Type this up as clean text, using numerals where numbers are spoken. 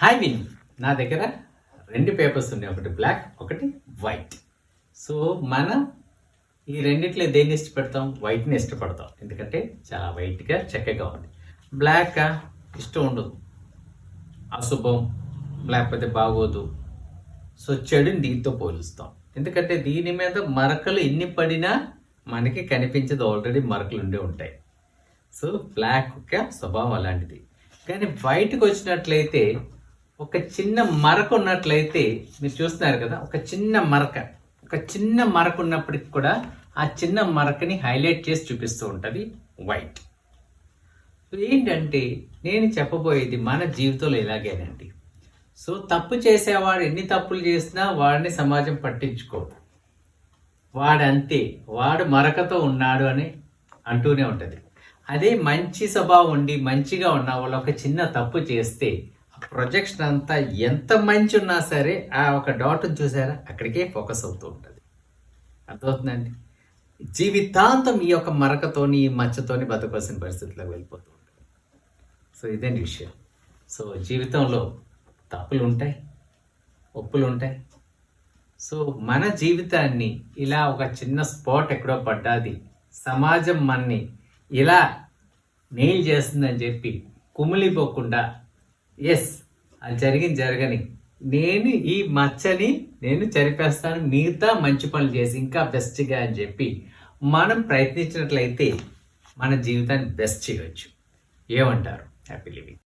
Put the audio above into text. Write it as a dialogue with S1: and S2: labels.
S1: Hi win, నా దగ్గర 2 papers ఉన్నాయి. ఒకటి బ్లాక్, ఒకటి వైట్. సో మనం ఈ రెండిట్లో దేన్ని ఇష్టపడతాం? వైట్ని ఇష్టపడతాం. ఎందుకంటే చాలా వైట్గా చక్కగా ఉంది. బ్లాక్ ఇష్టం ఉండదు, అశుభం, లేకపోతే బాగోదు. సో చెడుని దీంతో పోలుస్తాం. ఎందుకంటే దీని మీద మరకలు ఎన్ని పడినా మనకి కనిపించదు, ఆల్రెడీ మరకలు ఉండే ఉంటాయి. సో బ్లాక్ యొక్క స్వభావం అలాంటిది. కానీ వైట్కి వచ్చినట్లయితే ఒక చిన్న మరక ఉన్నట్లయితే మీరు చూస్తున్నారు కదా, ఒక చిన్న మరక ఉన్నప్పటికి కూడా ఆ చిన్న మరకని హైలైట్ చేసి చూపిస్తూ ఉంటుంది వైట్. ఏంటంటే నేను చెప్పబోయేది మన జీవితంలో ఇలాగేనండి. సో తప్పు చేసేవాడు ఎన్ని తప్పులు చేసినా వాడిని సమాజం పట్టించుకోదు. వాడంతే, వాడు మరకతో ఉన్నాడు అని అంటూనే ఉంటుంది. అదే మంచి స్వభావం ఉండి మంచిగా ఉన్న వాళ్ళు ఒక చిన్న తప్పు చేస్తే ప్రొజెక్షన్ అంతా ఎంత మంచి ఉన్నా సరే ఆ ఒక డాట్ చూసారా, అక్కడికే ఫోకస్ అవుతూ ఉంటుంది. అర్థమవుతుందండి? జీవితాంతం ఈ యొక్క మరకతోని ఈ మచ్చతోని బతకవలసిన పరిస్థితిలోకి వెళ్ళిపోతూ ఉంటుంది. సో ఇదేంటి విషయం. సో జీవితంలో తప్పులు ఉంటాయి, ఒప్పులు ఉంటాయి. సో మన జీవితాన్ని ఇలా ఒక చిన్న స్పాట్ ఎక్కడో పడ్డాది, సమాజం మనని ఇలా నెయిల్ చేస్తుందని చెప్పి కుమిలిపోకుండా, ఎస్ అది జరగని, నేను ఈ మచ్చని నేను చెరిపేస్తాను, మిగతా మంచి పనులు చేసి ఇంకా బెస్ట్గా అని చెప్పి మనం ప్రయత్నించినట్లయితే మన జీవితాన్ని బెస్ట్ చేయవచ్చు. ఏమంటారు? Happy living.